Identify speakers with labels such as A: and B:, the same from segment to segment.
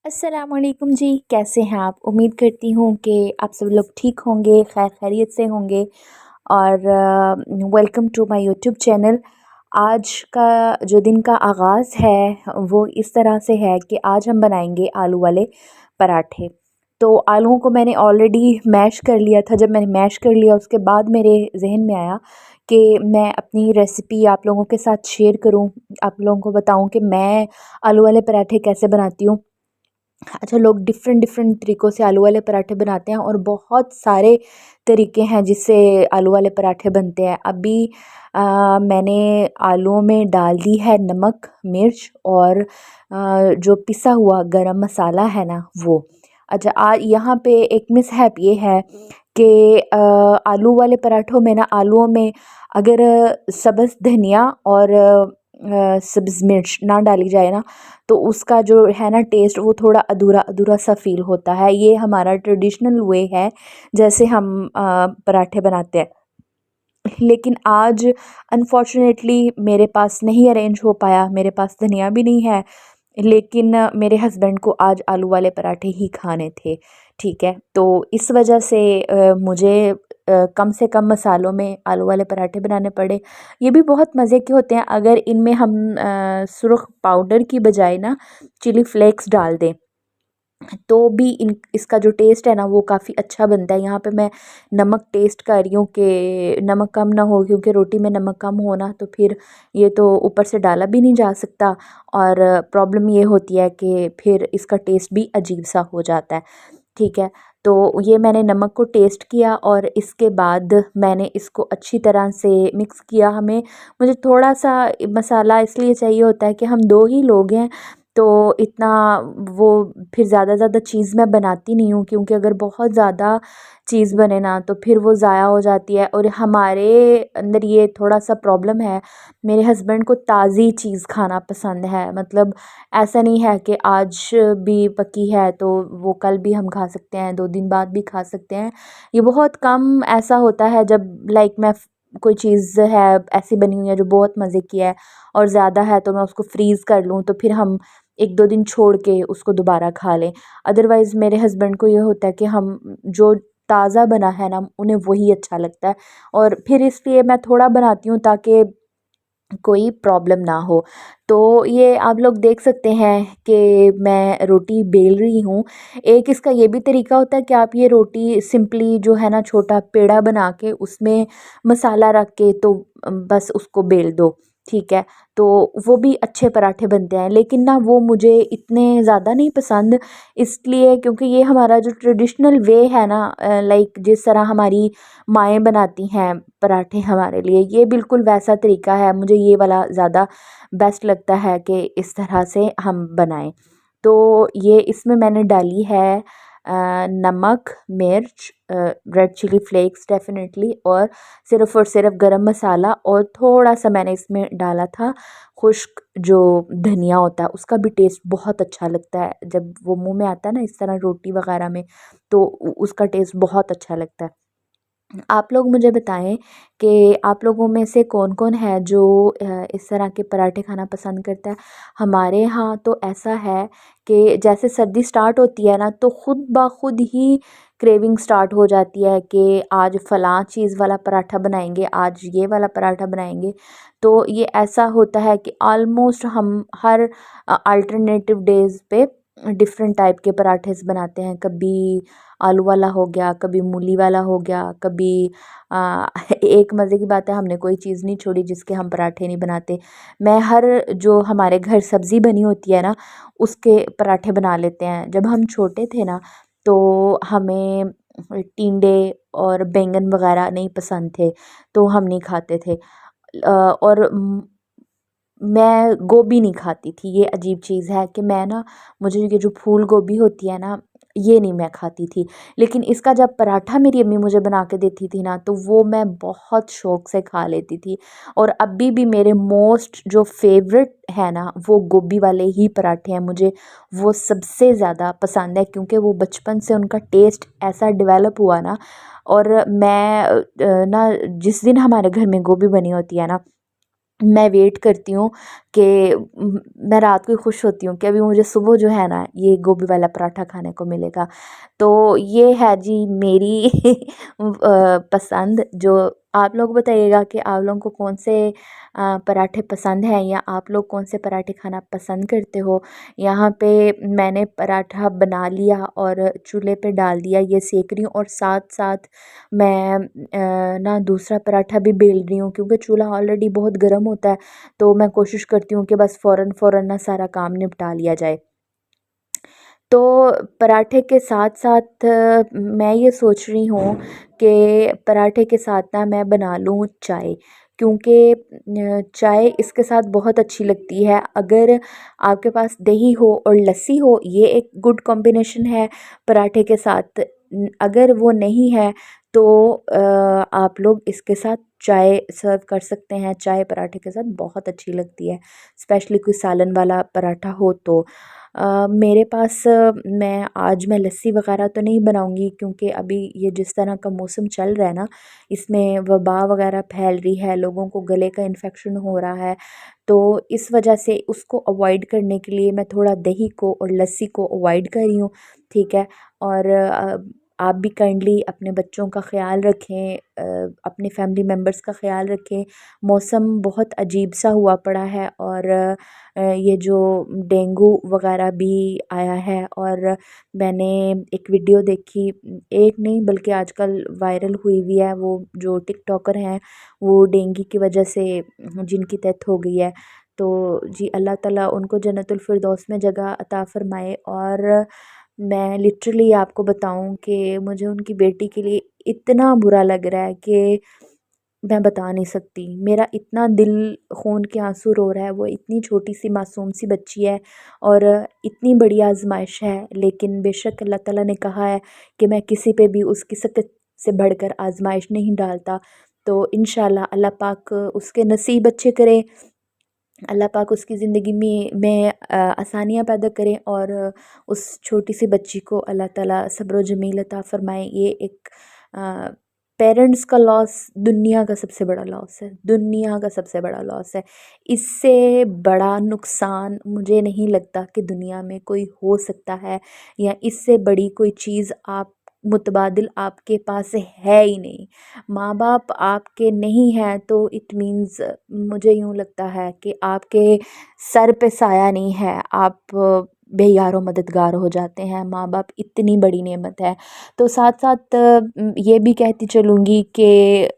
A: अस्सलामुअलैकुम जी, कैसे हैं आप? उम्मीद करती हूँ कि आप सब लोग ठीक होंगे, खैर खैरियत से होंगे और welcome to my YouTube channel. आज का जो दिन का आगाज़ है वो इस तरह से है कि आज हम बनाएंगे आलू वाले पराठे। तो आलूओं को मैंने ऑलरेडी मैश कर लिया था। जब मैंने मैश कर लिया उसके बाद मेरे जहन में आया कि मैं अपनी रेसिपी आप लोगों के साथ शेयर करूं, आप लोगों को बताऊं कि मैं आलू वाले पराठे कैसे बनाती हूँ। अच्छा, लोग डिफ़रेंट डिफ़रेंट तरीक़ों से आलू वाले पराठे बनाते हैं और बहुत सारे तरीके हैं जिससे आलू वाले पराठे बनते हैं। अभी मैंने आलूओं में डाल दी है नमक, मिर्च और जो पिसा हुआ गरम मसाला है ना वो। अच्छा, यहाँ पे एक मिसहैप ये है कि आलू वाले पराठों में ना, आलूओं में अगर सब्ज़ धनिया और सब्ज़ मिर्च ना डाली जाए ना, तो उसका जो है ना टेस्ट वो थोड़ा अधूरा अधूरा सा फ़ील होता है। ये हमारा ट्रेडिशनल वे है जैसे हम पराठे बनाते हैं। लेकिन आज अनफॉर्चुनेटली मेरे पास नहीं अरेंज हो पाया, मेरे पास धनिया भी नहीं है, लेकिन मेरे हस्बैंड को आज आलू वाले पराठे ही खाने थे, ठीक है? तो इस वजह से मुझे कम से कम मसालों में आलू वाले पराठे बनाने पड़े। ये भी बहुत मज़े के होते हैं अगर इनमें हम सुरख पाउडर की बजाय ना चिली फ्लेक्स डाल दें, तो भी इन इसका जो टेस्ट है ना वो काफ़ी अच्छा बनता है। यहाँ पे मैं नमक टेस्ट कर रही हूँ कि नमक कम ना हो, क्योंकि रोटी में नमक कम हो ना तो फिर ये तो ऊपर से डाला भी नहीं जा सकता और प्रॉब्लम ये होती है कि फिर इसका टेस्ट भी अजीब सा हो जाता है, ठीक है? तो ये मैंने नमक को टेस्ट किया और इसके बाद मैंने इसको अच्छी तरह से मिक्स किया। मुझे थोड़ा-सा मसाला इसलिए चाहिए होता है कि हम 2 ही लोग हैं, तो इतना वो फिर ज़्यादा चीज़ मैं बनाती नहीं हूँ, क्योंकि अगर बहुत ज़्यादा चीज़ बने ना तो फिर वो ज़ाया हो जाती है और हमारे अंदर ये थोड़ा-सा प्रॉब्लम है। मेरे हस्बैंड को ताज़ी चीज़ खाना पसंद है, मतलब ऐसा नहीं है कि आज भी पकी है तो वो कल भी हम खा सकते हैं, 2 दिन बाद भी खा सकते हैं। ये बहुत कम ऐसा होता है जब लाइक कोई चीज़ है ऐसी बनी हुई है जो बहुत मज़े की है और ज़्यादा है तो मैं उसको फ्रीज़ कर लूँ, तो फिर हम 1-2 दिन छोड़ के उसको दोबारा खा लें। अदरवाइज़ मेरे हस्बैंड को ये होता है कि हम जो ताज़ा बना है ना उन्हें वही अच्छा लगता है और फिर इसलिए मैं थोड़ा बनाती हूँ ताकि कोई प्रॉब्लम ना हो। तो ये आप लोग देख सकते हैं कि मैं रोटी बेल रही हूँ। एक इसका ये भी तरीका होता है कि आप ये रोटी सिंपली जो है ना छोटा पेड़ा बना के उसमें मसाला रख के तो बस उसको बेल दो, ठीक है? तो वो भी अच्छे पराठे बनते हैं, लेकिन ना वो मुझे इतने ज़्यादा नहीं पसंद, इसलिए क्योंकि ये हमारा जो ट्रेडिशनल वे है ना, लाइक जिस तरह हमारी माएँ बनाती हैं पराठे हमारे लिए, ये बिल्कुल वैसा तरीका है। मुझे ये वाला ज़्यादा बेस्ट लगता है कि इस तरह से हम बनाएँ। तो ये इसमें मैंने डाली है नमक, मिर्च, रेड चिली फ्लेक्स डेफ़िनेटली, और सिर्फ़ गरम मसाला, और थोड़ा-सा मैंने इसमें डाला था खुश्क जो धनिया होता है, उसका भी टेस्ट बहुत अच्छा लगता है। जब वो मुँह में आता है ना इस तरह रोटी वग़ैरह में, तो उसका टेस्ट बहुत अच्छा लगता है। आप लोग मुझे बताएं कि आप लोगों में से कौन-कौन है जो इस तरह के पराठे खाना पसंद करता है। हमारे यहाँ तो ऐसा है कि जैसे सर्दी स्टार्ट होती है ना तो खुद ब खुद ही क्रेविंग स्टार्ट हो जाती है कि आज फ़लाँ चीज़ वाला पराठा बनाएँगे, आज ये वाला पराठा बनाएँगे। तो ये ऐसा होता है कि ऑलमोस्ट हम हर अल्टरनेटिव डेज़ पे डिफ़रेंट टाइप के पराठेस बनाते हैं। कभी आलू वाला हो गया, कभी मूली वाला हो गया, कभी एक मज़े की बात है, हमने कोई चीज़ नहीं छोड़ी जिसके हम पराठे नहीं बनाते। मैं हर जो हमारे घर सब्ज़ी बनी होती है ना, उसके पराठे बना लेते हैं। जब हम छोटे थे ना, तो हमें टिंडे और बैंगन वग़ैरह नहीं पसंद थे, तो हम नहीं खाते थे। और मैं गोभी नहीं खाती थी, ये अजीब चीज़ है कि मैं ना, मुझे ये जो फूल गोभी होती है ना, ये नहीं मैं खाती थी। लेकिन इसका जब पराठा मेरी अम्मी मुझे बना के देती थी ना, तो वो मैं बहुत शौक़ से खा लेती थी। और अभी भी मेरे मोस्ट जो फ़ेवरेट है ना, वो गोभी वाले ही पराठे हैं। मुझे वो सबसे ज़्यादा पसंद है, क्योंकि वो बचपन से उनका टेस्ट ऐसा डेवलप हुआ ना, और मैं ना जिस दिन हमारे घर में गोभी बनी होती है ना, मैं वेट करती हूँ कि मैं रात को ही खुश होती हूँ कि अभी मुझे सुबह जो है ना ये गोभी वाला पराठा खाने को मिलेगा। तो ये है जी मेरी पसंद। जो आप लोग बताइएगा कि आप लोगों को कौन से पराठे पसंद हैं, या आप लोग कौन से पराठे खाना पसंद करते हो। यहाँ पे मैंने पराठा बना लिया और चूल्हे पे डाल दिया, ये सेक रही हूँ, और साथ साथ मैं ना दूसरा पराठा भी बेल रही हूँ, क्योंकि चूल्हा ऑलरेडी बहुत गर्म होता है। तो मैं कोशिश करती हूँ कि बस फ़ौरन फ़ौरन ना सारा काम निपटा लिया जाए। तो पराठे के साथ-साथ मैं ये सोच रही हूँ कि पराठे के साथ ना मैं बना लूँ चाय, क्योंकि चाय इसके साथ बहुत अच्छी लगती है। अगर आपके पास दही हो और लस्सी हो, ये एक गुड कॉम्बिनेशन है पराठे के साथ। अगर वो नहीं है तो आप लोग इसके साथ चाय सर्व कर सकते हैं। चाय पराठे के साथ बहुत अच्छी लगती है, स्पेशली कोई सालन वाला पराठा हो तो। मेरे पास मैं लस्सी वगैरह तो नहीं बनाऊँगी, क्योंकि अभी ये जिस तरह का मौसम चल रहा है ना, इसमें वबा वगैरह फैल रही है, लोगों को गले का इन्फेक्शन हो रहा है। तो इस वजह से उसको अवॉइड करने के लिए मैं थोड़ा दही को और लस्सी को अवॉइड कर रही हूँ, ठीक है। और आप भी काइंडली अपने बच्चों का ख़्याल रखें, अपने फैमिली मेम्बर्स का ख़्याल रखें। मौसम बहुत अजीब सा हुआ पड़ा है, और ये जो डेंगू वगैरह भी आया है। और मैंने एक वीडियो देखी, एक नहीं बल्कि आजकल वायरल हुई हुई है, वो जो टिकटॉकर हैं वो डेंगू की वजह से जिनकी डेथ हो गई है। तो जी अल्लाह ताला उनको जन्नतुल फिरदौस में जगह अता फ़रमाए। और मैं लिटरली आपको बताऊँ कि मुझे उनकी बेटी के लिए इतना बुरा लग रहा है कि मैं बता नहीं सकती। मेरा इतना दिल खून के आँसू रो रहा है, वो इतनी छोटी-सी मासूम सी बच्ची है, और इतनी बड़ी आज़माइश है। लेकिन बेशक अल्लाह ताला ने कहा है कि मैं किसी पे भी उसकी सकत से बढ़कर आज़माइश नहीं डालता। तो इंशाल्लाह अल्लाह पाक उसके नसीब अच्छे करे, अल्लाह पाक उसकी ज़िंदगी में आसानियाँ पैदा करें, और उस छोटी सी बच्ची को अल्लाह ताला सब्र व जमील अता फ़रमाए। ये एक पेरेंट्स का लॉस दुनिया का सबसे बड़ा लॉस है, दुनिया का सबसे बड़ा लॉस है। इससे बड़ा नुकसान मुझे नहीं लगता कि दुनिया में कोई हो सकता है, या इससे बड़ी कोई चीज़ आप मुतबादिल आपके पास है ही नहीं। माँ बाप आपके नहीं हैं तो इट मीन्स, मुझे यूँ लगता है कि आपके सर पे साया नहीं है, आप बेयारो मददगार हो जाते हैं। माँ बाप इतनी बड़ी नेमत है। तो साथ साथ ये भी कहती चलूँगी कि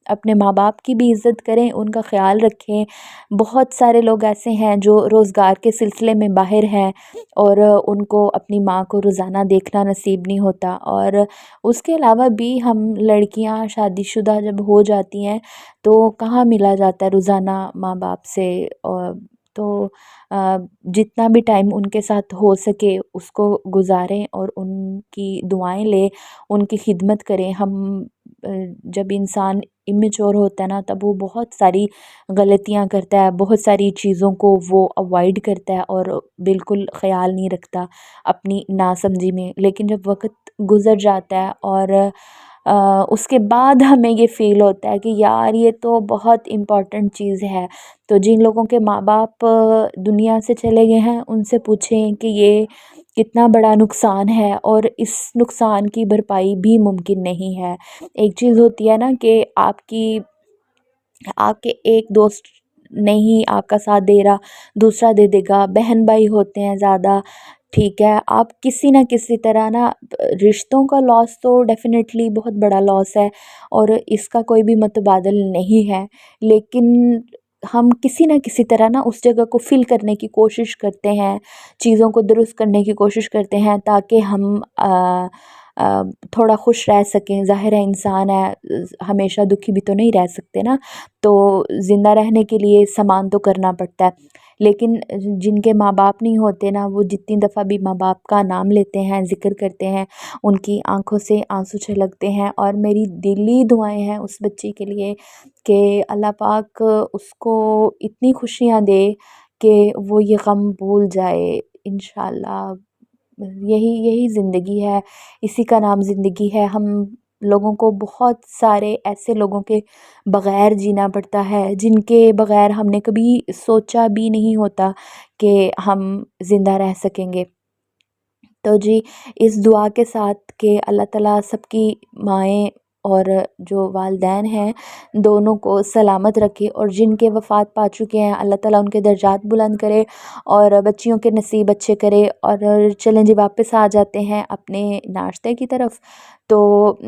A: अपने माँ बाप की भी इज़्ज़त करें, उनका ख़्याल रखें। बहुत सारे लोग ऐसे हैं जो रोज़गार के सिलसिले में बाहर हैं, और उनको अपनी माँ को रोज़ाना देखना नसीब नहीं होता। और उसके अलावा भी हम लड़कियां शादीशुदा जब हो जाती हैं तो कहाँ मिला जाता है रोज़ाना माँ बाप से। और तो जितना भी टाइम उनके साथ हो सके उसको गुज़ारें, और उनकी दुआएं लें, उनकी खिदमत करें। हम जब इंसान इमेच्योर होता है ना, तब वो बहुत सारी गलतियाँ करता है, बहुत सारी चीज़ों को वो अवॉइड करता है, और बिल्कुल ख़्याल नहीं रखता अपनी नासमझी में। लेकिन जब वक़्त गुज़र जाता है और उसके बाद हमें ये फ़ील होता है कि यार ये तो बहुत इम्पोर्टेंट चीज़ है। तो जिन लोगों के माँ-बाप दुनिया से चले गए हैं, उनसे पूछें कि ये कितना बड़ा नुकसान है, और इस नुकसान की भरपाई भी मुमकिन नहीं है। एक चीज़ होती है ना कि आपके एक दोस्त नहीं आपका साथ दे रहा, दूसरा दे देगा। बहन भाई होते हैं ज़्यादा, ठीक है। आप किसी न किसी तरह ना, रिश्तों का लॉस तो डेफ़िनेटली बहुत बड़ा लॉस है, और इसका कोई भी मुतबादल नहीं है। लेकिन हम किसी न किसी तरह ना उस जगह को फ़िल करने की कोशिश करते हैं, चीज़ों को दुरुस्त करने की कोशिश करते हैं, ताकि हम थोड़ा खुश रह सकें। ज़ाहिर है इंसान है, हमेशा दुखी भी तो नहीं रह सकते ना। तो ज़िंदा रहने के लिए सामान तो करना पड़ता है। लेकिन जिनके माँ बाप नहीं होते ना, वो जितनी दफ़ा भी माँ बाप का नाम लेते हैं, ज़िक्र करते हैं, उनकी आँखों से आँसू छलकते हैं। और मेरी दिली दुआएँ हैं उस बच्ची के लिए कि अल्लाह पाक उसको इतनी खुशियाँ दे कि वो ये गम भूल जाए इंशाल्लाह। यही यही ज़िंदगी है, इसी का नाम ज़िंदगी है। हम लोगों को बहुत सारे ऐसे लोगों के बग़ैर जीना पड़ता है जिनके बग़ैर हमने कभी सोचा भी नहीं होता कि हम ज़िंदा रह सकेंगे। तो जी, इस दुआ के साथ कि अल्लाह ताला सबकी माएँ और जो वालिदैन हैं, दोनों को सलामत रखे, और जिनके वफ़ात पा चुके हैं अल्लाह ताला उनके दर्जात बुलंद करे और बच्चियों के नसीब अच्छे करे। और चलें जी, वापस आ जाते हैं अपने नाश्ते की तरफ। तो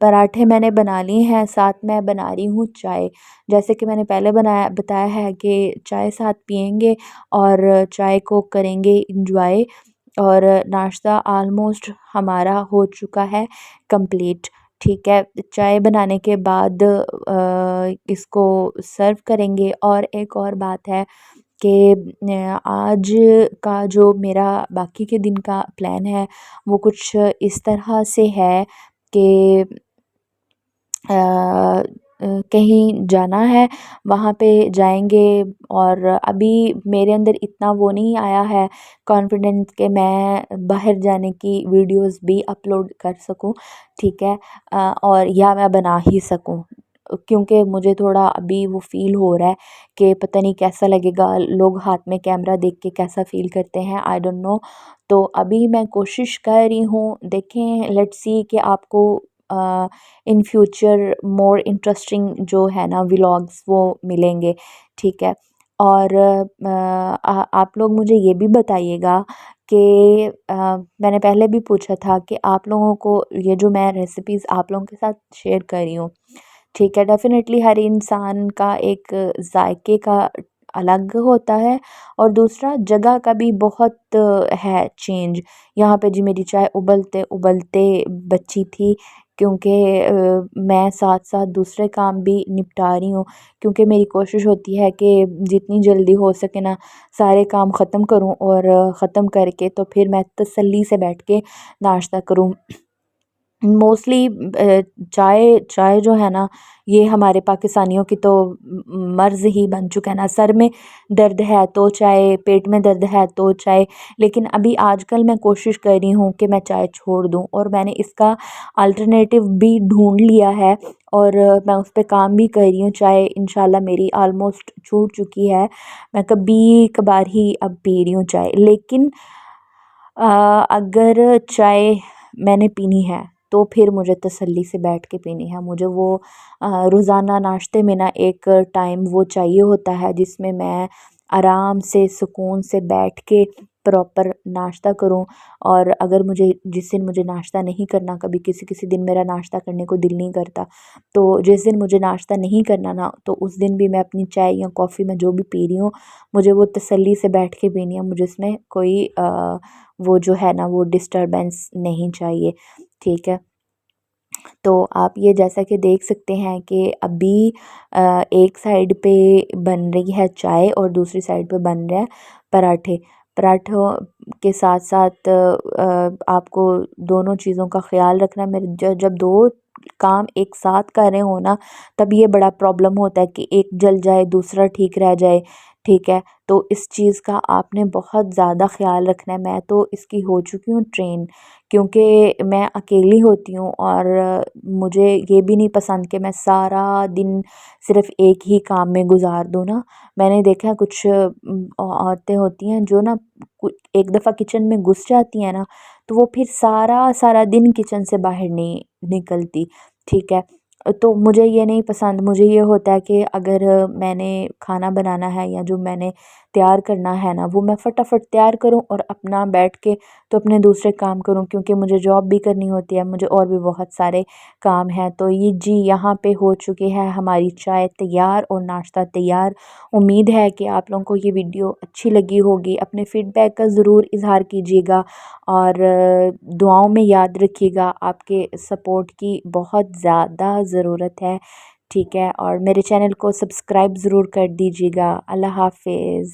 A: पराठे मैंने बना लिए हैं, साथ मैं बना रही हूँ चाय। जैसे कि मैंने पहले बताया है कि चाय साथ पिएँगे और चाय को करेंगे एन्जॉय। और नाश्ता ऑलमोस्ट हमारा हो चुका है कंप्लीट। ठीक है, चाय बनाने के बाद इसको सर्व करेंगे। और एक और बात है कि आज का जो मेरा बाकी के दिन का प्लान है वो कुछ इस तरह से है कि कहीं जाना है, वहाँ पे जाएंगे। और अभी मेरे अंदर इतना वो नहीं आया है कॉन्फिडेंस कि मैं बाहर जाने की वीडियोस भी अपलोड कर सकूं। ठीक है, और या मैं बना ही सकूं, क्योंकि मुझे थोड़ा अभी वो फ़ील हो रहा है कि पता नहीं कैसा लगेगा, लोग हाथ में कैमरा देख के कैसा फ़ील करते हैं, आई डोंट नो। तो अभी मैं कोशिश कर रही हूँ, देखें, लेट्स सी कि आपको इन फ्यूचर मोर इंटरेस्टिंग जो है ना व्लॉग्स वो मिलेंगे। ठीक है, और आप लोग मुझे ये भी बताइएगा कि मैंने पहले भी पूछा था कि आप लोगों को ये जो मैं रेसिपीज़ आप लोगों के साथ शेयर कर रही हूँ, ठीक है, डेफ़िनेटली हर इंसान का एक ज़ायके का अलग होता है, और दूसरा जगह का भी बहुत है चेंज। यहाँ पे जी मेरी चाय उबलते-उबलते बची थी, क्योंकि मैं साथ-साथ दूसरे काम भी निपटा रही हूँ, क्योंकि मेरी कोशिश होती है कि जितनी जल्दी हो सके ना सारे काम ख़त्म करूँ, और ख़त्म करके तो फिर मैं तसल्ली से बैठ के नाश्ता करूँ। मोस्टली चाय चाय जो है ना, ये हमारे पाकिस्तानियों की तो मर्ज़ ही बन चुका है ना। सर में दर्द है तो चाय, पेट में दर्द है तो चाय। लेकिन अभी आजकल मैं कोशिश कर रही हूँ कि मैं चाय छोड़ दूँ, और मैंने इसका अल्टरनेटिव भी ढूँढ लिया है, और मैं उस पे काम भी कर रही हूँ। चाय इंशाल्लाह मेरी ऑलमोस्ट छूट चुकी है। मैं कभी-कभार ही अब पी रही हूँ चाय। लेकिन अगर चाय मैंने पीनी है तो फिर मुझे तसल्ली से बैठ के पीनी है। मुझे वो रोज़ाना नाश्ते में ना एक टाइम वो चाहिए होता है जिसमें मैं आराम से सुकून से बैठ के प्रॉपर नाश्ता करूँ। और अगर मुझे जिस दिन मुझे नाश्ता नहीं करना, कभी किसी-किसी दिन मेरा नाश्ता करने को दिल नहीं करता, तो जिस दिन मुझे नाश्ता नहीं करना ना, तो उस दिन भी मैं अपनी चाय या कॉफ़ी मैं जो भी पी रही हूँ, मुझे वो तसल्ली से बैठ के पीनी है। मुझे इसमें कोई वो जो है ना वो डिस्टर्बेंस नहीं चाहिए। ठीक है, तो आप ये जैसा कि देख सकते हैं कि अभी एक साइड पे बन रही है चाय और दूसरी साइड पे बन रहा है पराठे। पराठों के साथ-साथ आपको दोनों चीज़ों का ख़्याल रखना है। मेरे जब 2 काम एक साथ कर रहे हो ना, तब ये बड़ा प्रॉब्लम होता है कि एक जल जाए, दूसरा ठीक रह जाए। ठीक है, तो इस चीज़ का आपने बहुत ज़्यादा ख़्याल रखना है। मैं तो इसकी हो चुकी हूँ ट्रेन, क्योंकि मैं अकेली होती हूँ, और मुझे ये भी नहीं पसंद कि मैं सारा दिन सिर्फ़ एक ही काम में गुज़ार दूँ ना। मैंने देखा है कुछ औरतें होती हैं जो ना एक दफ़ा किचन में घुस जाती हैं ना, तो वो फिर सारा दिन किचन से बाहर नहीं निकलती। ठीक है, तो मुझे ये नहीं पसंद। मुझे ये होता है कि अगर मैंने खाना बनाना है या जो मैंने तैयार करना है ना, वो मैं फटाफट तैयार करूँ और अपना बैठ के तो अपने दूसरे काम करूँ, क्योंकि मुझे जॉब भी करनी होती है, मुझे और भी बहुत सारे काम हैं। तो ये जी यहाँ पे हो चुकी है हमारी चाय तैयार और नाश्ता तैयार। उम्मीद है कि आप लोगों को ये वीडियो अच्छी लगी होगी। अपने फ़ीडबैक का ज़रूर इज़हार कीजिएगा, और दुआओं में याद रखिएगा। आपके सपोर्ट की बहुत ज़्यादा ज़रूरत है। ठीक है, और मेरे चैनल को सब्सक्राइब ज़रूर कर दीजिएगा। अल्लाह हाफ़िज़।